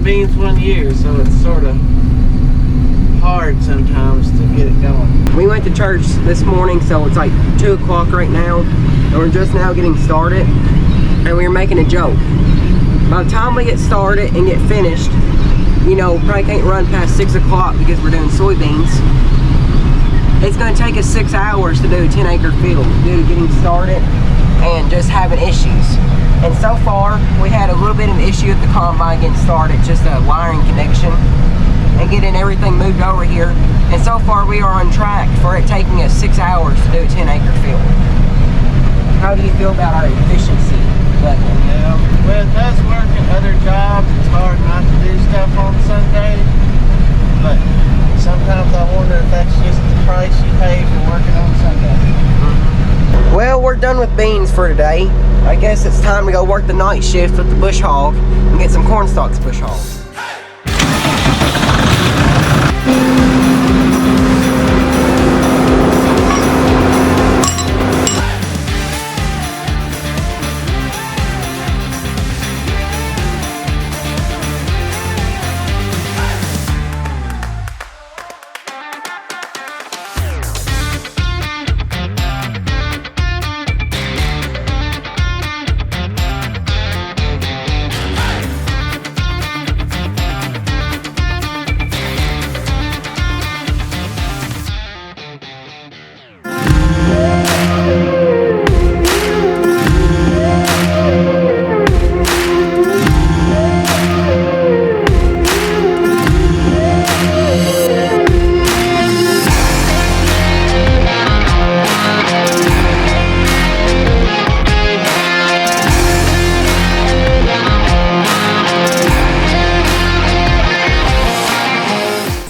beans one year, so it's sort of hard sometimes to get it going. We went to church this morning, so it's like 2 o'clock right now, and we're just now getting started, and we were making a joke. By the time we get started and get finished, you know, probably can't run past 6 o'clock because we're doing soybeans. It's going to take us 6 hours to do a 10-acre field due to getting started and just having issues. And so far, we had a little bit of an issue at the combine getting started, just a wiring connection and getting everything moved over here. And so far, we are on track for it taking us 6 hours to do a 10-acre field. How do you feel about our efficiency level? Yeah, with us working other jobs, it's hard not to do stuff on Sunday, but sometimes I wonder if that's just the price you pay for working on Sunday. Well, we're done with beans for today. I guess it's time to go work the night shift with the bush hog and get some corn stalks bush hog.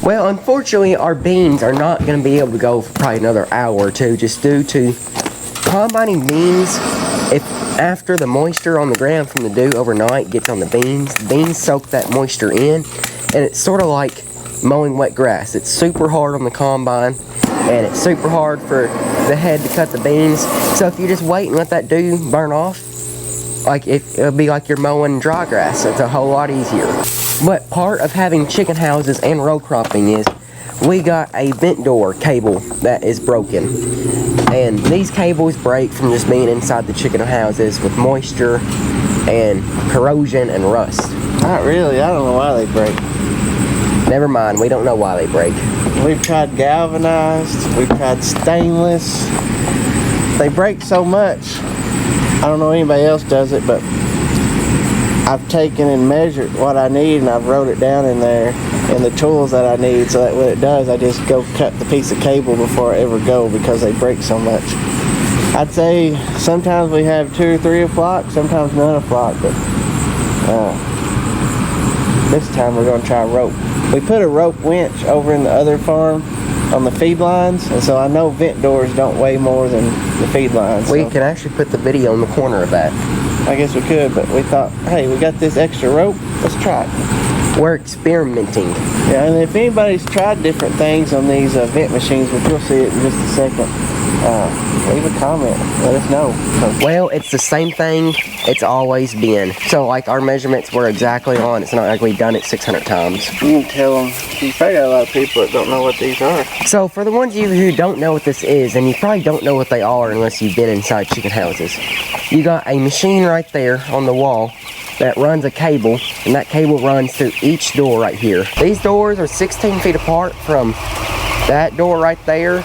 Well, unfortunately, our beans are not going to be able to go for probably another hour or two, just due to combining beans. If after the moisture on the ground from the dew overnight gets on the beans soak that moisture in, and it's sort of like mowing wet grass. It's super hard on the combine, and it's super hard for the head to cut the beans. So if you just wait and let that dew burn off, like it'll be like you're mowing dry grass. It's a whole lot easier. But part of having chicken houses and row cropping is we got a vent door cable that is broken. And these cables break from just being inside the chicken houses with moisture and corrosion and rust. Not really, I don't know why they break. Never mind, we don't know why they break. We've tried galvanized, we've tried stainless. They break so much. I don't know anybody else does it, but I've taken and measured what I need, and I've wrote it down in there and the tools that I need, so that when it does, I just go cut the piece of cable before I ever go, because they break so much. I'd say sometimes we have 2 or 3 o'clock, sometimes none o'clock, but this time we're going to try rope. We put a rope winch over in the other farm on the feed lines, and so I know vent doors don't weigh more than the feed lines. We can actually put the video in the corner of that. I guess we could, but we thought, hey, we got this extra rope, let's try it. We're experimenting. Yeah, and if anybody's tried different things on these vent machines, which you'll see it in just a second, leave a comment, let us know. Well, it's the same thing it's always been. So like our measurements were exactly on. It's not like we've done it 600 times. You can tell them. You probably got a lot of people that don't know what these are. So for the ones of you who don't know what this is, and you probably don't know what they are unless you've been inside chicken houses, you got a machine right there on the wall that runs a cable, and that cable runs through each door right here. These doors are 16 feet apart from that door right there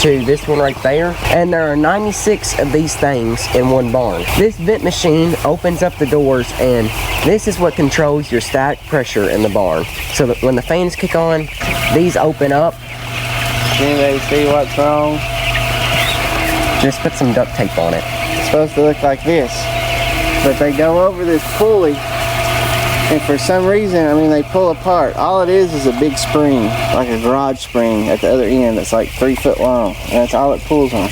to this one right there, and there are 96 of these things in one barn. This vent machine opens up the doors, and this is what controls your static pressure in the barn, so that when the fans kick on, these open up. Anybody see what's wrong? Just put some duct tape on it. It's supposed to look like this, but they go over this pulley, and for some reason, I mean, they pull apart. All it is a big spring, like a garage spring at the other end that's like 3 foot long, and that's all it pulls on.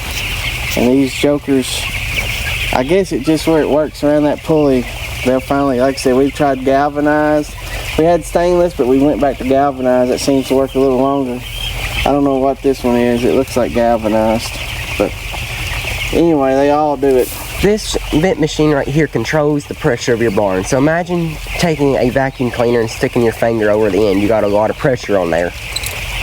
And these jokers, I guess it just where it works around that pulley, they'll finally, like I said, we've tried galvanized. We had stainless, but we went back to galvanized. That seems to work a little longer. I don't know what this one is. It looks like galvanized, but anyway, they all do it. This vent machine right here controls the pressure of your barn. So imagine taking a vacuum cleaner and sticking your finger over the end. You got a lot of pressure on there.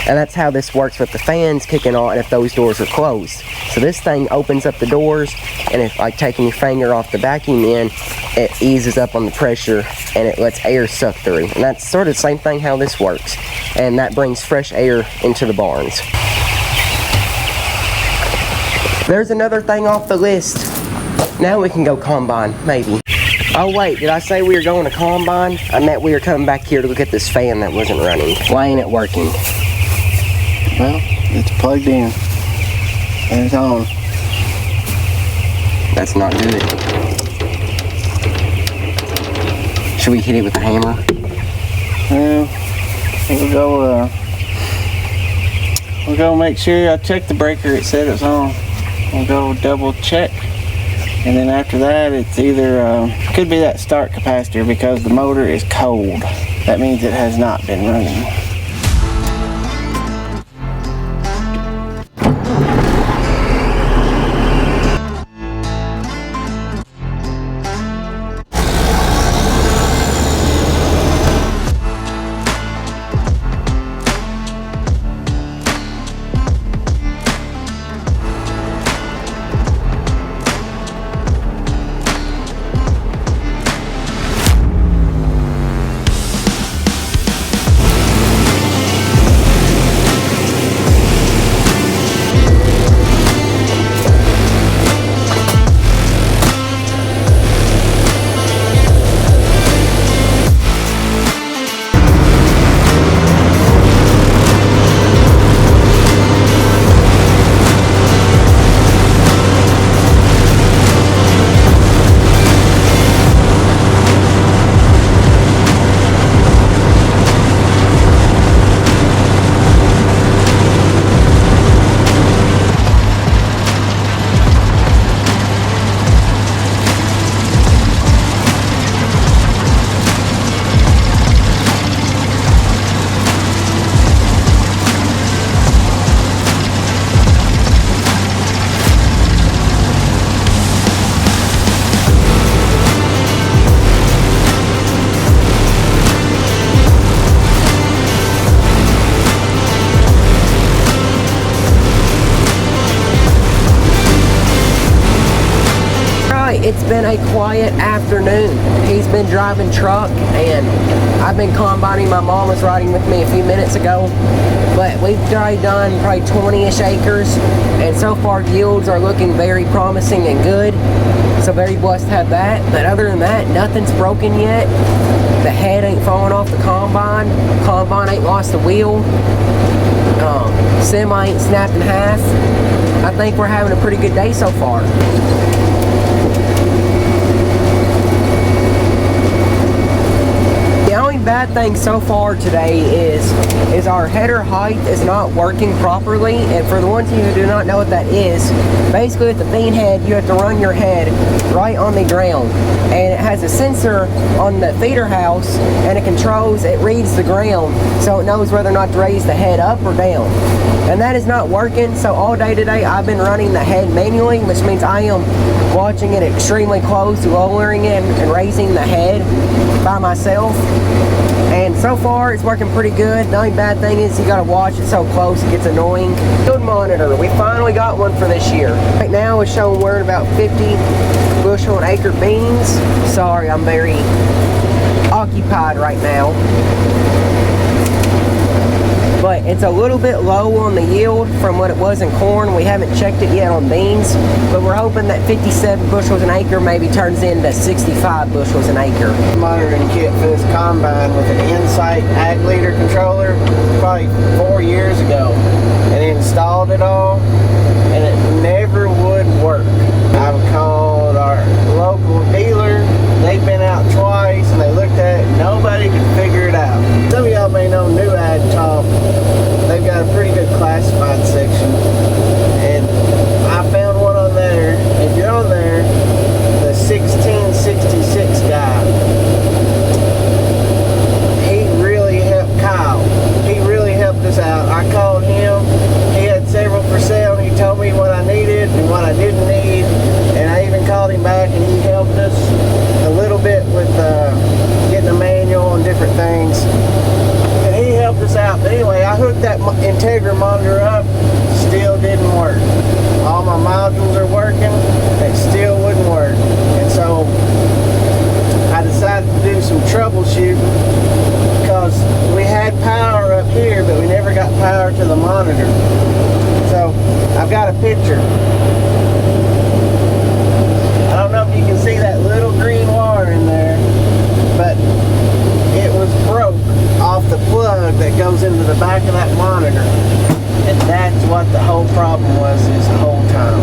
And that's how this works with the fans kicking on if those doors are closed. So this thing opens up the doors, and if like taking your finger off the vacuum end, it eases up on the pressure and it lets air suck through. And that's sort of the same thing how this works. And that brings fresh air into the barns. There's another thing off the list. Now we can go combine, maybe. Oh wait, did I say we were going to combine? I meant we were coming back here to look at this fan that wasn't running. Why ain't it working? Well, it's plugged in and it's on. That's not good. Should we hit it with a hammer? We'll go make sure. I checked the breaker, it said it's on. We'll go double check. And then after that, it's either, could be that start capacitor because the motor is cold. That means it has not been running. It's been a quiet afternoon. He's been driving truck and I've been combining. My mom was riding with me a few minutes ago, but we've already done probably 20-ish acres, and so far yields are looking very promising and good. So very blessed to have that. But other than that, nothing's broken yet. The head ain't falling off the combine. Combine ain't lost the wheel. Semi ain't snapped in half. I think we're having a pretty good day so far. The only bad thing so far today is our header height is not working properly. And for the ones of you who do not know what that is, basically with the bean head, you have to run your head right on the ground. And it has a sensor on the feeder house, and it reads the ground, so it knows whether or not to raise the head up or down. And that is not working, so all day today I've been running the head manually, which means I am watching it extremely close, lowering it and raising the head by myself. And so far it's working pretty good. The only bad thing is you gotta watch it so close it gets annoying. Good monitor, we finally got one for this year. Right now it's showing we're at about 50 bushel an acre beans. Sorry, I'm very occupied right now. But it's a little bit low on the yield from what it was in corn. We haven't checked it yet on beans, but we're hoping that 57 bushels an acre maybe turns into 65 bushels an acre. Monitoring kit for this combine with an Insight ag leader controller probably 4 years ago, and installed it all, and it never would work. I've called our local dealer. They've been out twice and they looked at it. Nobody could figure it out. Some of y'all may know New Ag Talk. They've got a pretty good classified section, and I found one on there. If you're on there, the 1666 guy, he really helped Kyle. He really helped us out. I called him. He had several for sale, and he told me Integra monitor up, still didn't work. All my modules are working, it still wouldn't work. And so I decided to do some troubleshooting because we had power up here, but we never got power to the monitor. So I've got a picture. I don't know if you can see that little green wire in there, but it was broke off the plug that goes into the back of that monitor. And that's what the whole problem was this whole time.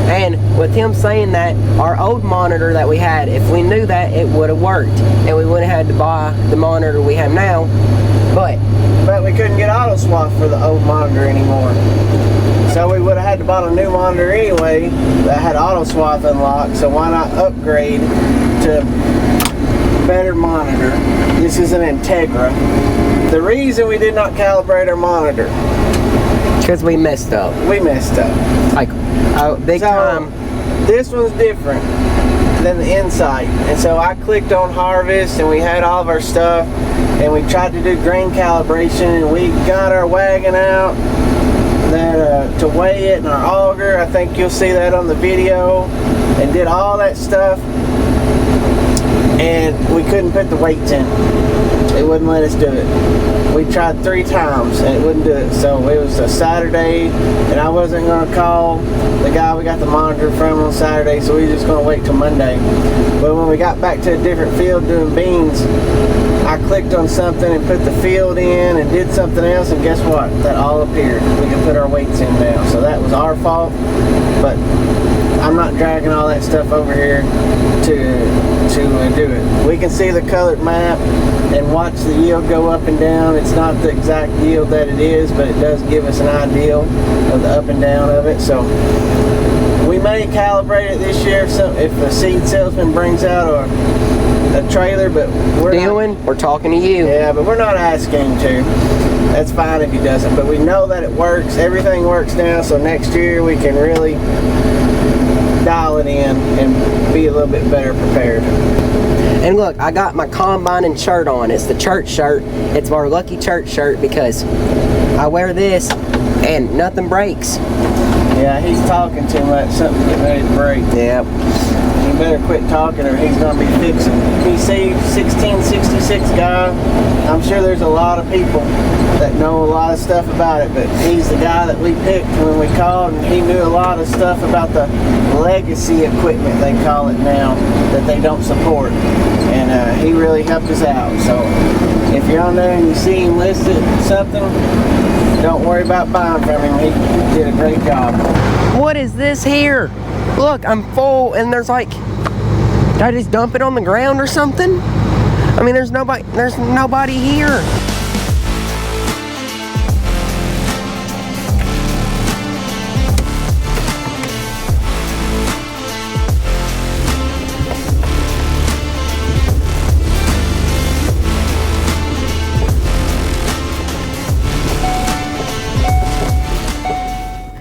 And with him saying that, our old monitor that we had, if we knew that, it would have worked. And we wouldn't have had to buy the monitor we have now. But we couldn't get auto swap for the old monitor anymore. So we would have had to buy a new monitor anyway that had auto swap unlocked. So why not upgrade to better monitor? This is an Integra. The reason we did not calibrate our monitor, because we messed up. We messed up. Like, big time. This one's different than the Insight. And so I clicked on Harvest and we had all of our stuff and we tried to do grain calibration and we got our wagon out that to weigh it and our auger. I think you'll see that on the video, and did all that stuff. And we couldn't put the weights in. It wouldn't let us do it. We tried 3 times and it wouldn't do it. So it was a Saturday and I wasn't going to call the guy we got the monitor from on Saturday, so we were just going to wait till Monday. But when we got back to a different field doing beans, I clicked on something and put the field in and did something else, and guess what? That all appeared. We could put our weights in now. So that was our fault, but I'm not dragging all that stuff over here to do it. We can see the colored map and watch the yield go up and down. It's not the exact yield that it is, but it does give us an idea of the up and down of it. So we may calibrate it this year if a seed salesman brings out a trailer, but we're talking to you. Yeah, but we're not asking him to. That's fine if he doesn't, but we know that it works. Everything works now, so next year we can really dial it in and be a little bit better prepared. And look, I got my combining shirt on. It's the church shirt. It's our lucky church shirt because I wear this and nothing breaks. Yeah, he's talking too much. Something's getting ready to break. Yep. You better quit talking or he's going to be fixing. PC 1666 guy. I'm sure there's a lot of people that know a lot of stuff about it, but he's the guy that we picked when we called, and he knew a lot of stuff about the legacy equipment, they call it now, that they don't support. And he really helped us out. So if you're on there and you see him listed something, don't worry about buying from him. He did a great job. What is this here? Look, I'm full and there's like, did I just dump it on the ground or something? I mean, there's nobody here.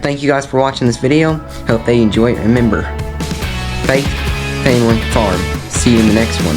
Thank you guys for watching this video. Hope they enjoy it. Remember, faith, family, farm. See you in the next one.